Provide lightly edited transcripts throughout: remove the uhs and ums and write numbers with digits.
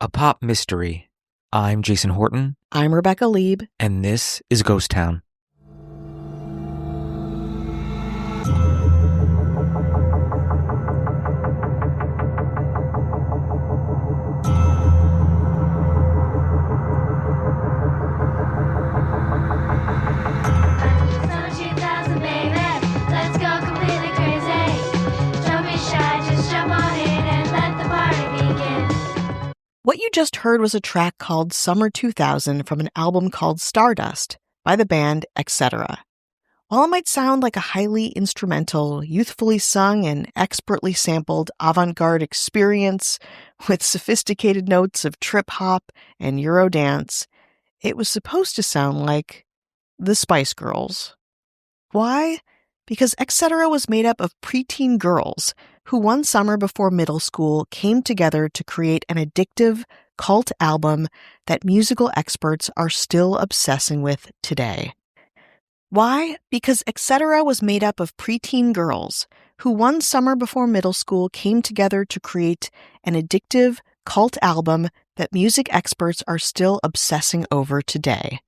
A pop mystery. I'm Jason Horton. I'm Rebecca Lieb. And this is Ghost Town. What you just heard was a track called Summer 2000 from an album called Stardust by the band X-Cetra. While it might sound like a highly instrumental, youthfully sung, and expertly sampled avant-garde experience with sophisticated notes of trip-hop and Eurodance, it was supposed to sound like the Spice Girls. Why? Because X-Cetra was made up of preteen girls who one summer before middle school came together to create an addictive cult album that musical experts are still obsessing with today. Why? Because X-Cetra was made up of preteen girls who one summer before middle school came together to create an addictive cult album that music experts are still obsessing over today.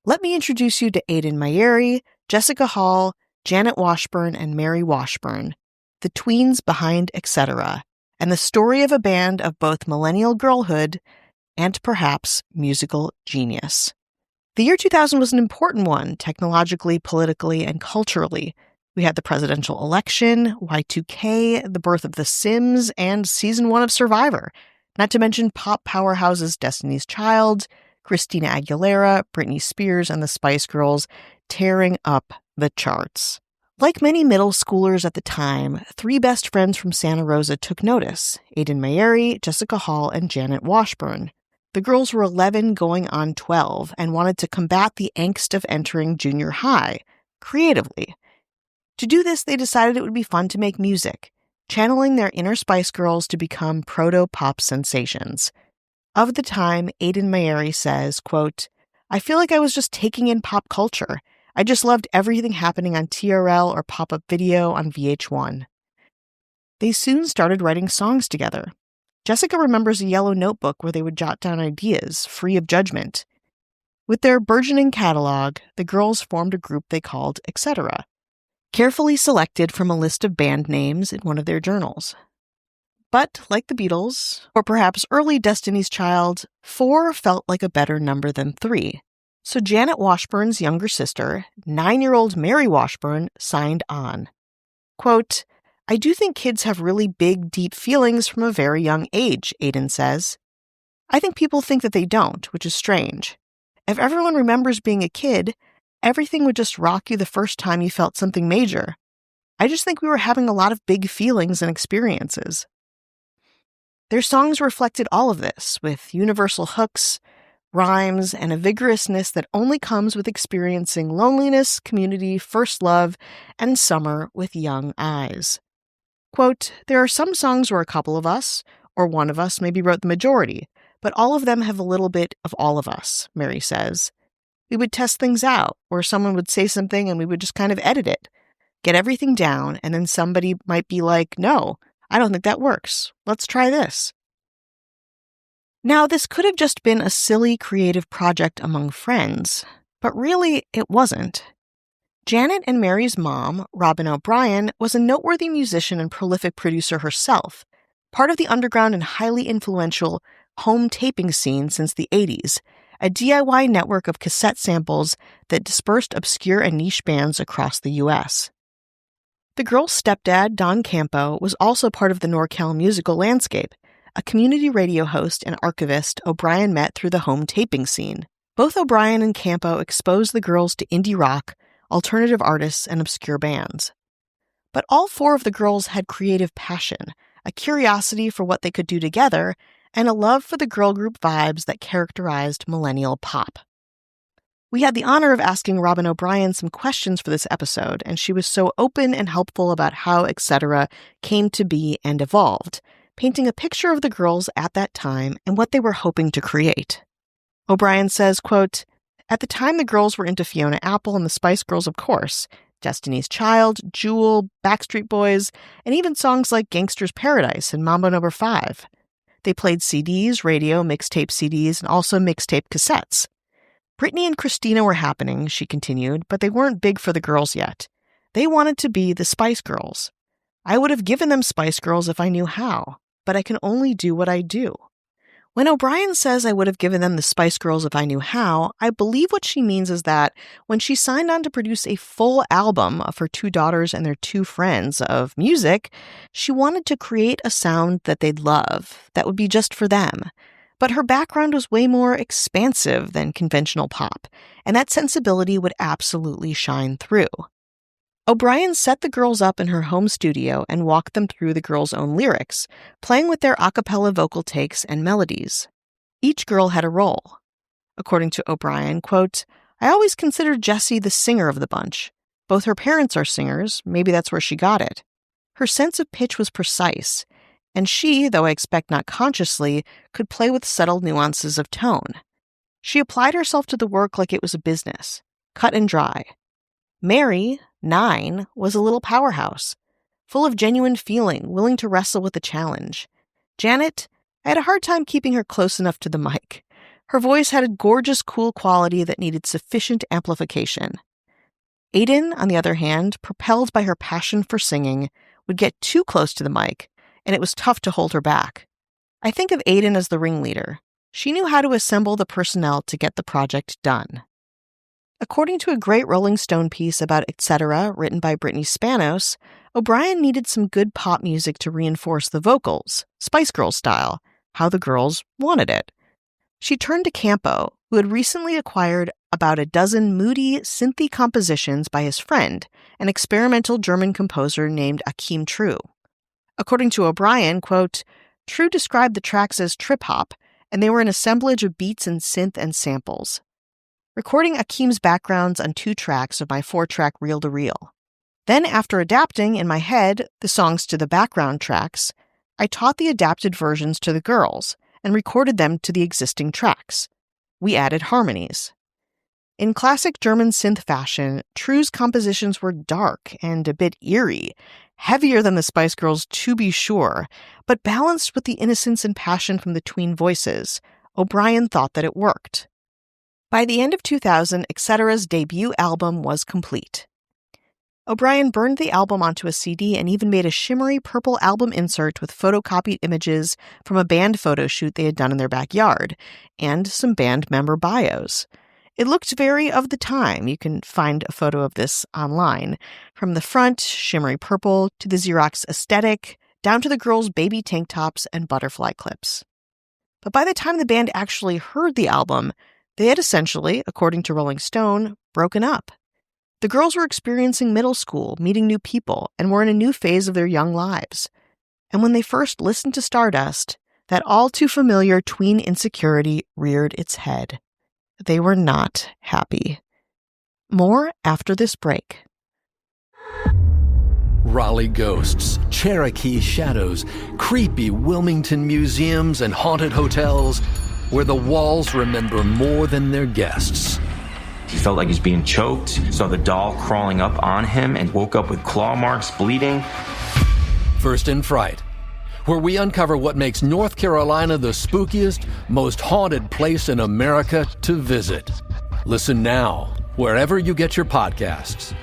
Let me introduce you to Aiden Mayeri, Jessica Hall, Janet Washburn, and Mary Washburn, the tweens behind X-Cetra, and the story of a band of both millennial girlhood and perhaps musical genius. The year 2000 was an important one, technologically, politically, and culturally. We had the presidential election, Y2K, the birth of The Sims, and season 1 of Survivor, not to mention pop powerhouses Destiny's Child, Christina Aguilera, Britney Spears, and the Spice Girls tearing up the charts. Like many middle schoolers at the time, 3 best friends from Santa Rosa took notice: Aiden Mayeri, Jessica Hall, and Janet Washburn. The girls were 11 going on 12 and wanted to combat the angst of entering junior high, creatively. To do this, they decided it would be fun to make music, channeling their inner Spice Girls to become proto-pop sensations. Of the time, Aiden Mayeri says, quote, "I feel like I was just taking in pop culture. I just loved everything happening on TRL or pop-up video on VH1. They soon started writing songs together. Jessica remembers a yellow notebook where they would jot down ideas, free of judgment. With their burgeoning catalog, the girls formed a group they called X-Cetra, carefully selected from a list of band names in one of their journals. But, like the Beatles, or perhaps early Destiny's Child, 4 felt like a better number than 3. So Janet Washburn's younger sister, 9-year-old Mary Washburn, signed on. Quote, "I do think kids have really big, deep feelings from a very young age," Aiden says. "I think people think that they don't, which is strange. If everyone remembers being a kid, everything would just rock you the first time you felt something major. I just think we were having a lot of big feelings and experiences." Their songs reflected all of this, with universal hooks, rhymes, and a vigorousness that only comes with experiencing loneliness, community, first love, and summer with young eyes. Quote, "There are some songs where a couple of us, or one of us, maybe wrote the majority, but all of them have a little bit of all of us," Mary says. "We would test things out, or someone would say something and we would just kind of edit it, get everything down, and then somebody might be like, 'No, I don't think that works. Let's try this.'" Now, this could have just been a silly creative project among friends, but really it wasn't. Janet and Mary's mom, Robin O'Brien, was a noteworthy musician and prolific producer herself, part of the underground and highly influential home taping scene since the 80s, a DIY network of cassette samples that dispersed obscure and niche bands across the U.S. The girls' stepdad, Don Campo, was also part of the NorCal musical landscape, a community radio host and archivist O'Brien met through the home taping scene. Both O'Brien and Campo exposed the girls to indie rock, alternative artists, and obscure bands. But all 4 of the girls had creative passion, a curiosity for what they could do together, and a love for the girl group vibes that characterized millennial pop. We had the honor of asking Robin O'Brien some questions for this episode, and she was so open and helpful about how X-Cetra came to be and evolved, painting a picture of the girls at that time and what they were hoping to create. O'Brien says, quote, "At the time, the girls were into Fiona Apple and the Spice Girls, of course, Destiny's Child, Jewel, Backstreet Boys, and even songs like Gangster's Paradise and Mambo No. 5. They played CDs, radio, mixtape CDs, and also mixtape cassettes. Brittany and Christina were happening, she continued, but they weren't big for the girls yet. They wanted to be the Spice Girls. I would have given them Spice Girls if I knew how, but I can only do what I do. When O'Brien says I would have given them the Spice Girls if I knew how, I believe what she means is that when she signed on to produce a full album of her 2 daughters and their 2 friends of music, she wanted to create a sound that they'd love, that would be just for them. But her background was way more expansive than conventional pop, and that sensibility would absolutely shine through. O'Brien set the girls up in her home studio and walked them through the girls' own lyrics, playing with their a cappella vocal takes and melodies. Each girl had a role. According to O'Brien, quote, I always considered Jessie the singer of the bunch. Both her parents are singers, maybe that's where she got it. Her sense of pitch was precise, and she, though I expect not consciously, could play with subtle nuances of tone. She applied herself to the work like it was a business, cut and dry. Mary, 9, was a little powerhouse, full of genuine feeling, willing to wrestle with the challenge. Janet, I had a hard time keeping her close enough to the mic. Her voice had a gorgeous, cool quality that needed sufficient amplification. Aiden, on the other hand, propelled by her passion for singing, would get too close to the mic, and it was tough to hold her back. I think of Aiden as the ringleader. She knew how to assemble the personnel to get the project done. According to a great Rolling Stone piece about X-Cetra written by Brittany Spanos, O'Brien needed some good pop music to reinforce the vocals, Spice Girls style, how the girls wanted it. She turned to Campo, who had recently acquired about a dozen moody, synthy compositions by his friend, an experimental German composer named Achim True. According to O'Brien, quote, True described the tracks as trip-hop, and they were an assemblage of beats and synth and samples. Recording Achim's backgrounds on 2 tracks of my 4-track reel-to-reel. Then, after adapting, in my head, the songs to the background tracks, I taught the adapted versions to the girls and recorded them to the existing tracks. We added harmonies. In classic German synth fashion, True's compositions were dark and a bit eerie, heavier than the Spice Girls to be sure, but balanced with the innocence and passion from the tween voices. O'Brien thought that it worked. By the end of 2000, X-Cetra's debut album was complete. O'Brien burned the album onto a CD and even made a shimmery purple album insert with photocopied images from a band photo shoot they had done in their backyard, and some band member bios. It looked very of the time. You can find a photo of this online. From the front, shimmery purple, to the Xerox aesthetic, down to the girls' baby tank tops and butterfly clips. But by the time the band actually heard the album, they had essentially, according to Rolling Stone, broken up. The girls were experiencing middle school, meeting new people, and were in a new phase of their young lives. And when they first listened to Stardust, that all-too-familiar tween insecurity reared its head. They were not happy. More after this break. Raleigh ghosts, Cherokee shadows, creepy Wilmington museums and haunted hotels where the walls remember more than their guests. He felt like he was being choked, saw the doll crawling up on him, and woke up with claw marks, bleeding. First in Fright, where we uncover what makes North Carolina the spookiest, most haunted place in America to visit. Listen now, wherever you get your podcasts.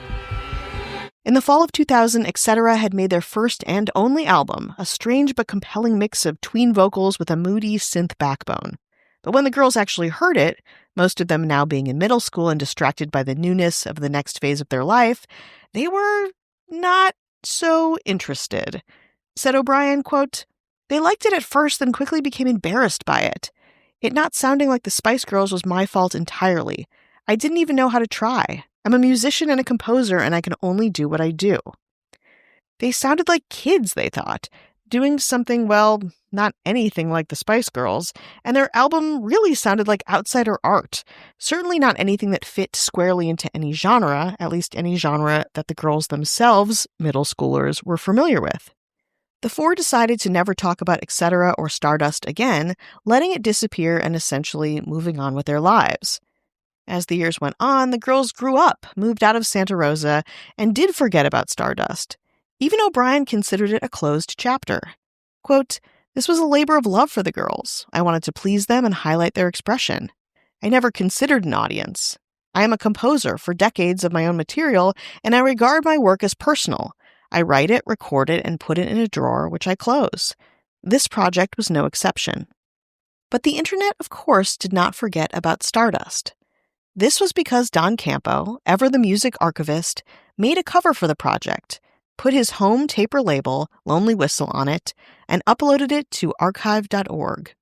In the fall of 2000, X-Cetra had made their first and only album, a strange but compelling mix of tween vocals with a moody synth backbone. But when the girls actually heard it, most of them now being in middle school and distracted by the newness of the next phase of their life, they were not so interested. Said O'Brien, quote, They liked it at first, then quickly became embarrassed by it. It not sounding like the Spice Girls was my fault entirely. I didn't even know how to try. I'm a musician and a composer, and I can only do what I do. They sounded like kids, they thought, doing something, well, not anything like the Spice Girls, and their album really sounded like outsider art. Certainly not anything that fit squarely into any genre, at least any genre that the girls themselves, middle schoolers, were familiar with. The 4 decided to never talk about X-Cetra or Stardust again, letting it disappear and essentially moving on with their lives. As the years went on, the girls grew up, moved out of Santa Rosa, and did forget about Stardust. Even O'Brien considered it a closed chapter. Quote, This was a labor of love for the girls. I wanted to please them and highlight their expression. I never considered an audience. I am a composer for decades of my own material, and I regard my work as personal. I write it, record it, and put it in a drawer, which I close. This project was no exception. But the internet, of course, did not forget about Stardust. This was because Don Campo, ever the music archivist, made a cover for the project, put his home taper label, Lonely Whistle, on it, and uploaded it to archive.org.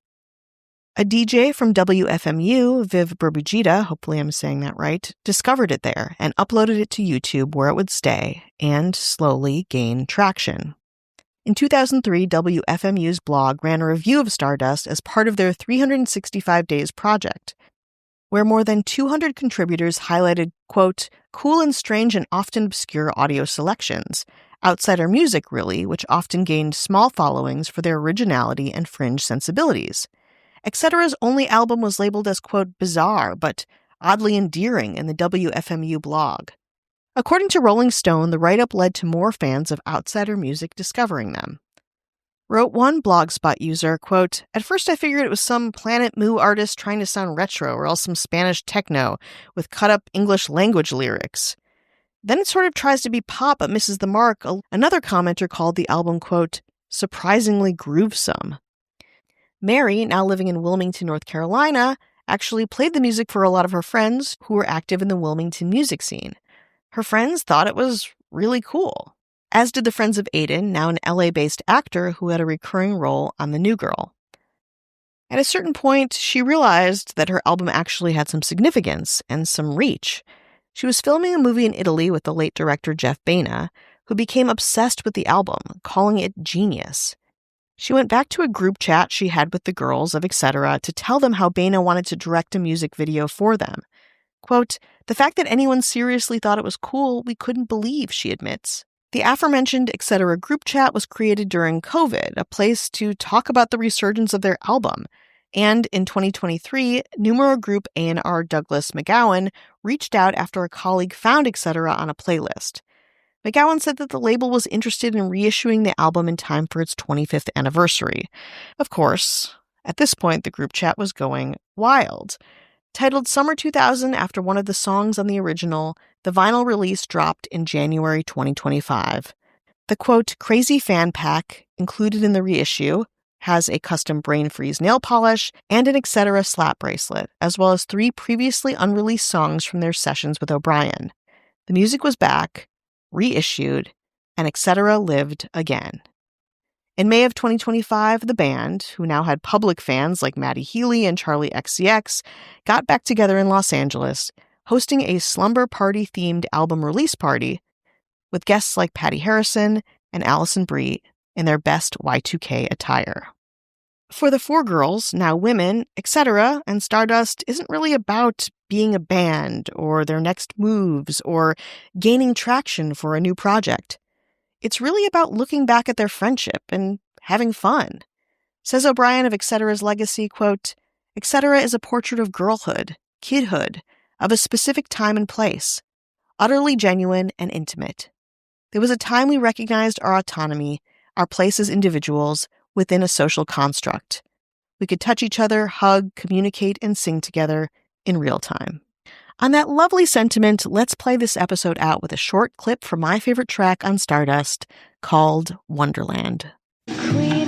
A DJ from WFMU, Viv Burbugita, hopefully I'm saying that right, discovered it there and uploaded it to YouTube where it would stay and slowly gain traction. In 2003, WFMU's blog ran a review of Stardust as part of their 365 Days project, where more than 200 contributors highlighted, quote, cool and strange and often obscure audio selections, outsider music really, which often gained small followings for their originality and fringe sensibilities. X-Cetra's only album was labeled as, quote, bizarre, but oddly endearing in the WFMU blog. According to Rolling Stone, the write-up led to more fans of outsider music discovering them. Wrote one Blogspot user, quote, at first I figured it was some Planet Moo artist trying to sound retro or else some Spanish techno with cut-up English language lyrics. Then it sort of tries to be pop but misses the mark. Another commenter called the album, quote, surprisingly groovesome. Mary, now living in Wilmington, North Carolina, actually played the music for a lot of her friends who were active in the Wilmington music scene. Her friends thought it was really cool, as did the friends of Aiden, now an LA-based actor who had a recurring role on The New Girl. At a certain point, she realized that her album actually had some significance and some reach. She was filming a movie in Italy with the late director Jeff Baena, who became obsessed with the album, calling it genius. She went back to a group chat she had with the girls of X-Cetra to tell them how Baena wanted to direct a music video for them. Quote, the fact that anyone seriously thought it was cool, we couldn't believe, she admits. The aforementioned X-Cetra group chat was created during COVID, a place to talk about the resurgence of their album. And in 2023, numero group A&R Douglas McGowan reached out after a colleague found X-Cetra on a playlist. McGowan said that the label was interested in reissuing the album in time for its 25th anniversary. Of course, at this point, the group chat was going wild. Titled Summer 2000 after one of the songs on the original, the vinyl release dropped in January 2025. The, quote, crazy fan pack included in the reissue has a custom Brain Freeze nail polish and an X-Cetra slap bracelet, as well as 3 previously unreleased songs from their sessions with O'Brien. The music was back, reissued, and X-Cetra lived again. In May of 2025, the band, who now had public fans like Maddie Healy and Charlie XCX, got back together in Los Angeles, hosting a slumber party-themed album release party with guests like Patty Harrison and Allison Brie in their best Y2K attire. For the 4 girls, now women, X-Cetra and Stardust isn't really about being a band or their next moves or gaining traction for a new project. It's really about looking back at their friendship and having fun. Says O'Brien of X-Cetra's legacy, quote, X-Cetra is a portrait of girlhood, kidhood, of a specific time and place, utterly genuine and intimate. There was a time we recognized our autonomy, our place as individuals within a social construct. We could touch each other, hug, communicate, and sing together in real time. On that lovely sentiment, let's play this episode out with a short clip from my favorite track on Stardust called Wonderland. Queen